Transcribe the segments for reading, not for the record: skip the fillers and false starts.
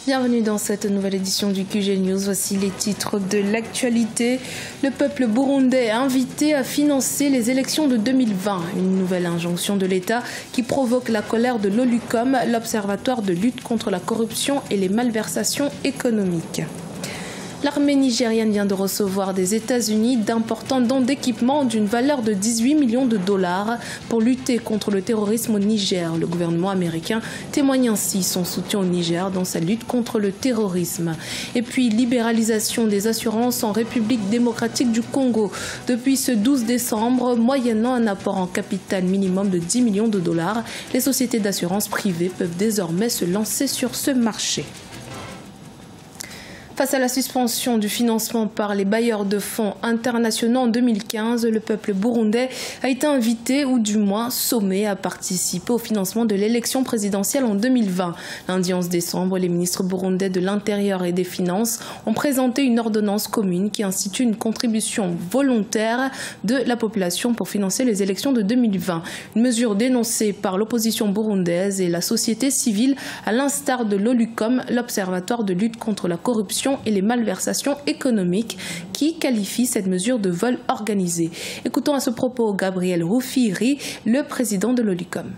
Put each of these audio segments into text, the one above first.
Bienvenue dans cette nouvelle édition du QG News. Voici les titres de l'actualité. Le peuple burundais invité à financer les élections de 2020. Une nouvelle injonction de l'État qui provoque la colère de l'OLUCOM, l'Observatoire de lutte contre la corruption et les malversations économiques. L'armée nigérienne vient de recevoir des États-Unis d'importants dons d'équipement d'une valeur de 18 millions de dollars pour lutter contre le terrorisme au Niger. Le gouvernement américain témoigne ainsi son soutien au Niger dans sa lutte contre le terrorisme. Et puis, libéralisation des assurances en République démocratique du Congo. Depuis ce 12 décembre, moyennant un apport en capital minimum de 10 millions de dollars, les sociétés d'assurance privées peuvent désormais se lancer sur ce marché. Face à la suspension du financement par les bailleurs de fonds internationaux en 2015, le peuple burundais a été invité, ou du moins sommé, à participer au financement de l'élection présidentielle en 2020. Lundi 11 décembre, les ministres burundais de l'Intérieur et des Finances ont présenté une ordonnance commune qui institue une contribution volontaire de la population pour financer les élections de 2020. Une mesure dénoncée par l'opposition burundaise et la société civile, à l'instar de l'OLUCOM, l'Observatoire de lutte contre la corruption et les malversations économiques, qui qualifie cette mesure de vol organisé. Écoutons à ce propos Gabriel Rufiri, le président de l'OLUCOM.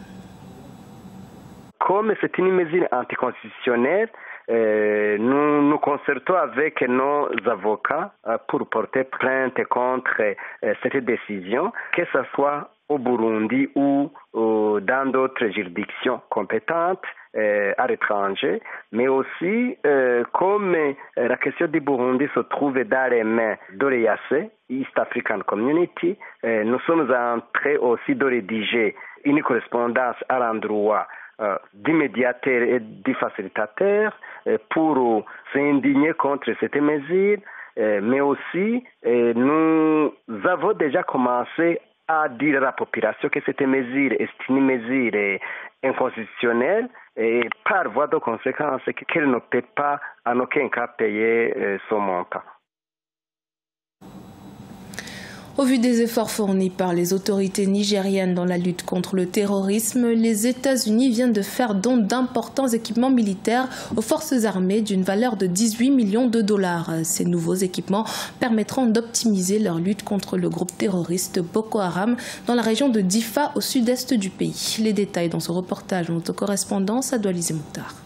Comme c'est une mesure anticonstitutionnelle, nous nous concertons avec nos avocats pour porter plainte contre cette décision, que ce soit au Burundi ou dans d'autres juridictions compétentes à l'étranger, mais aussi comme la question du Burundi se trouve dans les mains de l'EAC, East African Community, nous sommes en train aussi de rédiger une correspondance à l'endroit du médiateur et du facilitateur pour s'indigner contre cette mesure, mais aussi nous avons déjà commencé à dire à la population que cette mesure est une mesure inconstitutionnelle et par voie de conséquence qu'elle ne peut pas en aucun cas payer son montant. Au vu des efforts fournis par les autorités nigériennes dans la lutte contre le terrorisme, les États-Unis viennent de faire don d'importants équipements militaires aux forces armées d'une valeur de 18 millions de dollars. Ces nouveaux équipements permettront d'optimiser leur lutte contre le groupe terroriste Boko Haram dans la région de Difa au sud-est du pays. Les détails dans ce reportage de notre correspondant Sadouali Moutar.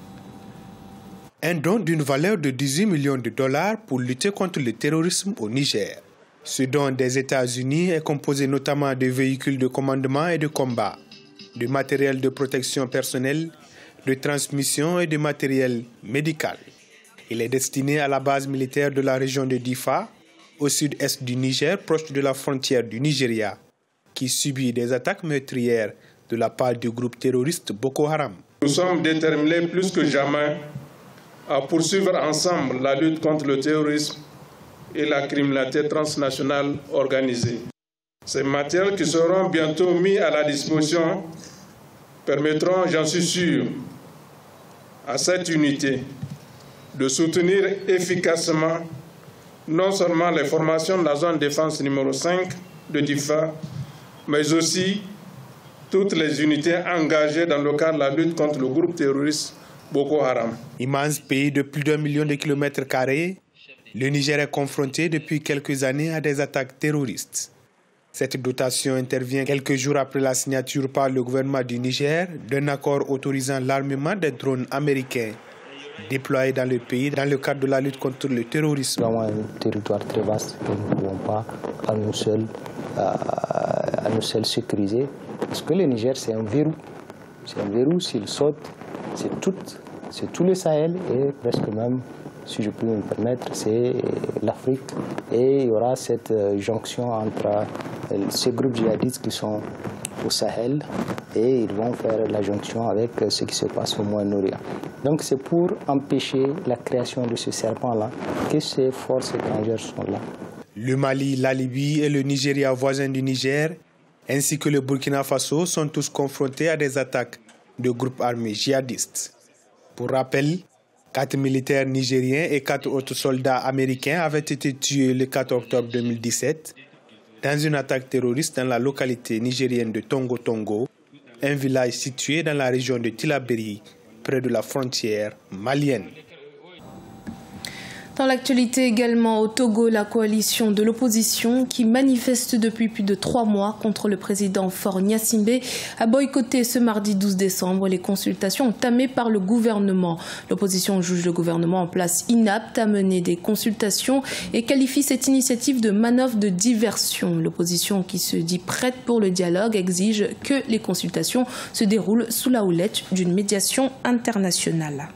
Un don d'une valeur de 18 millions de dollars pour lutter contre le terrorisme au Niger. Ce don des États-Unis est composé notamment de véhicules de commandement et de combat, de matériel de protection personnelle, de transmission et de matériel médical. Il est destiné à la base militaire de la région de Difa, au sud-est du Niger, proche de la frontière du Nigeria, qui subit des attaques meurtrières de la part du groupe terroriste Boko Haram. Nous sommes déterminés plus que jamais à poursuivre ensemble la lutte contre le terrorisme et la criminalité transnationale organisée. Ces matériels qui seront bientôt mis à la disposition permettront, j'en suis sûr, à cette unité de soutenir efficacement non seulement les formations de la zone de défense numéro 5 de Difa, mais aussi toutes les unités engagées dans le cadre de la lutte contre le groupe terroriste Boko Haram. Immense pays de plus d'1 million de kilomètres carrés, le Niger est confronté depuis quelques années à des attaques terroristes. Cette dotation intervient quelques jours après la signature par le gouvernement du Niger d'un accord autorisant l'armement des drones américains déployés dans le pays dans le cadre de la lutte contre le terrorisme. C'est vraiment un territoire très vaste que nous ne pouvons pas à nous seuls sécuriser. Parce que le Niger, c'est un verrou. C'est un verrou, s'il saute, c'est tout le Sahel et presque même, si je peux me permettre, c'est l'Afrique. Et il y aura cette jonction entre ces groupes djihadistes qui sont au Sahel et ils vont faire la jonction avec ce qui se passe au Moyen-Orient. Donc c'est pour empêcher la création de ce serpent-là que ces forces étrangères sont là. Le Mali, la Libye et le Nigeria voisin du Niger, ainsi que le Burkina Faso, sont tous confrontés à des attaques de groupes armés djihadistes. Pour rappel, 4 militaires nigériens et 4 autres soldats américains avaient été tués le 4 octobre 2017 dans une attaque terroriste dans la localité nigérienne de Tongo Tongo, un village situé dans la région de Tillabéri, près de la frontière malienne. Dans l'actualité également, au Togo, la coalition de l'opposition qui manifeste depuis plus de 3 mois contre le président Faure Gnassingbé a boycotté ce mardi 12 décembre les consultations entamées par le gouvernement. L'opposition juge le gouvernement en place inapte à mener des consultations et qualifie cette initiative de manœuvre de diversion. L'opposition qui se dit prête pour le dialogue exige que les consultations se déroulent sous la houlette d'une médiation internationale.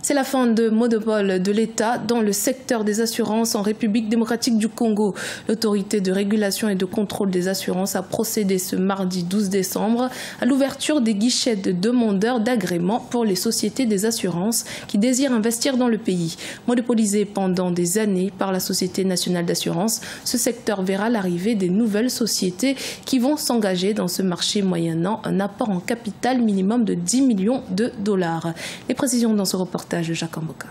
C'est la fin de monopole de l'État dans le secteur des assurances en République démocratique du Congo. L'autorité de régulation et de contrôle des assurances a procédé ce mardi 12 décembre à l'ouverture des guichets de demandeurs d'agrément pour les sociétés des assurances qui désirent investir dans le pays. Monopolisé pendant des années par la Société nationale d'assurance, ce secteur verra l'arrivée des nouvelles sociétés qui vont s'engager dans ce marché moyennant un apport en capital minimum de 10 millions de dollars. Les précisions dans ce reportage. Jacques Amboka.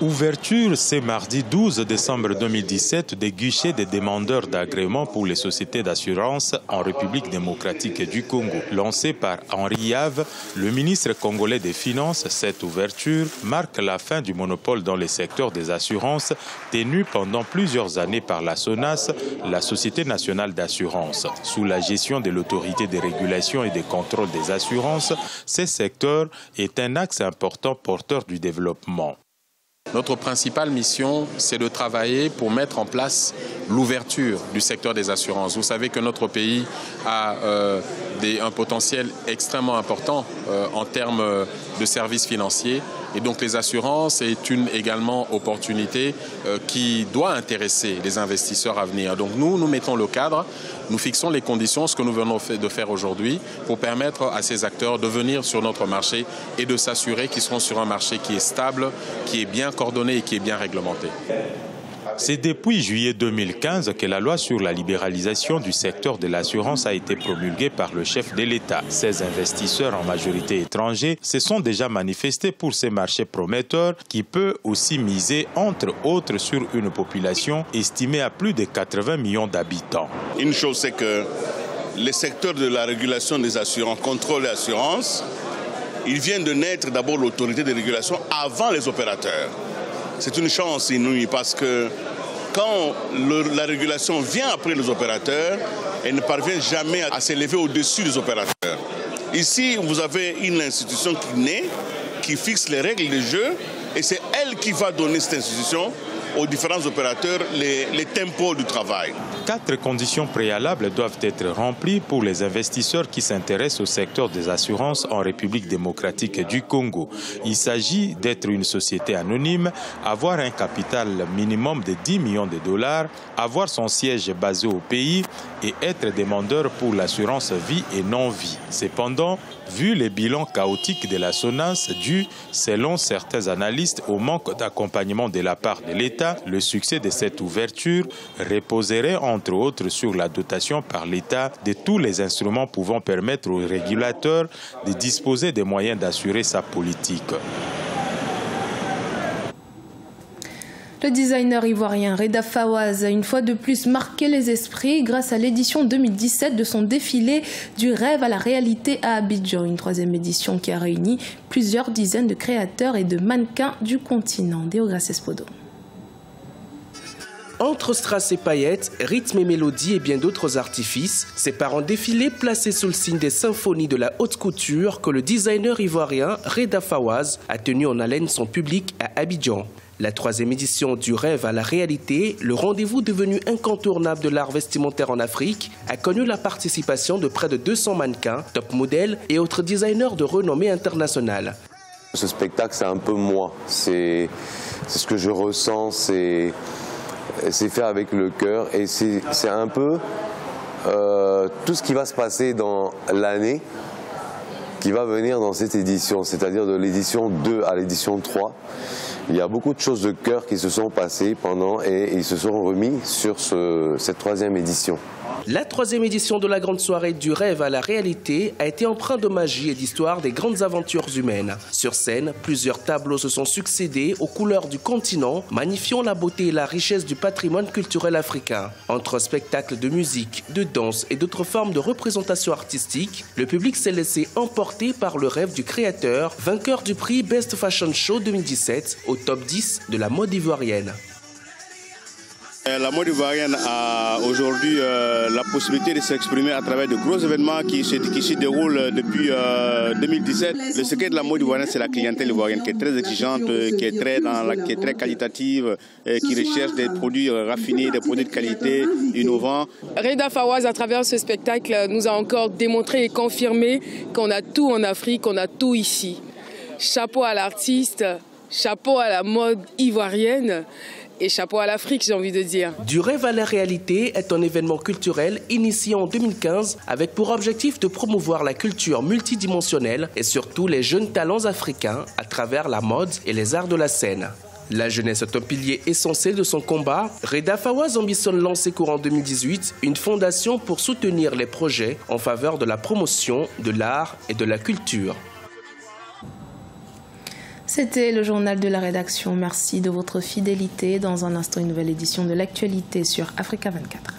Ouverture ce mardi 12 décembre 2017 des guichets des demandeurs d'agrément pour les sociétés d'assurance en République démocratique du Congo. Lancé par Henri Yave, le ministre congolais des Finances, cette ouverture marque la fin du monopole dans le secteur des assurances tenu pendant plusieurs années par la SONAS, la Société nationale d'assurance. Sous la gestion de l'autorité de régulation et de contrôle des assurances, ce secteur est un axe important porteur du développement. Notre principale mission, c'est de travailler pour mettre en place l'ouverture du secteur des assurances. Vous savez que notre pays a un potentiel extrêmement important en termes de services financiers. Et donc les assurances est une également opportunité qui doit intéresser les investisseurs à venir. Donc nous mettons le cadre, nous fixons les conditions, ce que nous venons de faire aujourd'hui, pour permettre à ces acteurs de venir sur notre marché et de s'assurer qu'ils seront sur un marché qui est stable, qui est bien coordonné et qui est bien réglementé. C'est depuis juillet 2015 que la loi sur la libéralisation du secteur de l'assurance a été promulguée par le chef de l'État. Ces investisseurs, en majorité étrangers, se sont déjà manifestés pour ces marchés prometteurs qui peut aussi miser, entre autres, sur une population estimée à plus de 80 millions d'habitants. Une chose, c'est que le secteur de la régulation des assurances, contrôle et assurance, il vient de naître d'abord l'autorité de régulation avant les opérateurs. C'est une chance inouïe parce que quand la régulation vient après les opérateurs, elle ne parvient jamais à s'élever au-dessus des opérateurs. Ici, vous avez une institution qui naît, qui fixe les règles du jeu, et c'est elle qui va donner cette institution aux différents opérateurs les tempos du travail. 4 conditions préalables doivent être remplies pour les investisseurs qui s'intéressent au secteur des assurances en République démocratique du Congo. Il s'agit d'être une société anonyme, avoir un capital minimum de 10 millions de dollars, avoir son siège basé au pays et être demandeur pour l'assurance vie et non-vie. Cependant, vu les bilans chaotiques de la SONAS dû, selon certains analystes, au manque d'accompagnement de la part de l'État, le succès de cette ouverture reposerait entre autres sur la dotation par l'État de tous les instruments pouvant permettre aux régulateurs de disposer des moyens d'assurer sa politique. Le designer ivoirien Reda Fawaz a une fois de plus marqué les esprits grâce à l'édition 2017 de son défilé du rêve à la réalité à Abidjan, une 3e édition qui a réuni plusieurs dizaines de créateurs et de mannequins du continent. Déograce Espodo. Entre strass et paillettes, rythme et mélodie et bien d'autres artifices, c'est par un défilé placé sous le signe des symphonies de la haute couture que le designer ivoirien Reda Fawaz a tenu en haleine son public à Abidjan. La 3e édition du rêve à la réalité, le rendez-vous devenu incontournable de l'art vestimentaire en Afrique, a connu la participation de près de 200 mannequins, top modèles et autres designers de renommée internationale. Ce spectacle, c'est un peu moi. C'est ce que je ressens, c'est fait avec le cœur et c'est un peu tout ce qui va se passer dans l'année qui va venir dans cette édition, c'est-à-dire de l'édition 2 à l'édition 3. Il y a beaucoup de choses de cœur qui se sont passées pendant et ils se sont remis sur cette 3e édition. La 3e édition de la grande soirée du rêve à la réalité a été empreinte de magie et d'histoire des grandes aventures humaines. Sur scène, plusieurs tableaux se sont succédés aux couleurs du continent, magnifiant la beauté et la richesse du patrimoine culturel africain. Entre spectacles de musique, de danse et d'autres formes de représentation artistique, le public s'est laissé emporter par le rêve du créateur, vainqueur du prix Best Fashion Show 2017 au top 10 de la mode ivoirienne. La mode ivoirienne a aujourd'hui la possibilité de s'exprimer à travers de gros événements qui se déroulent depuis 2017. Le secret de la mode ivoirienne, c'est la clientèle ivoirienne qui est très exigeante, qui est très qualitative, qui recherche des produits raffinés, des produits de qualité, innovants. Reda Fawaz, à travers ce spectacle, nous a encore démontré et confirmé qu'on a tout en Afrique, qu'on a tout ici. Chapeau à l'artiste, chapeau à la mode ivoirienne. Et chapeau à l'Afrique, j'ai envie de dire. Du rêve à la réalité est un événement culturel initié en 2015 avec pour objectif de promouvoir la culture multidimensionnelle et surtout les jeunes talents africains à travers la mode et les arts de la scène. La jeunesse est un pilier essentiel de son combat. Reda Fawaz ambitionne lancer courant 2018 une fondation pour soutenir les projets en faveur de la promotion de l'art et de la culture. C'était le journal de la rédaction. Merci de votre fidélité. Dans un instant, une nouvelle édition de l'actualité sur Africa 24.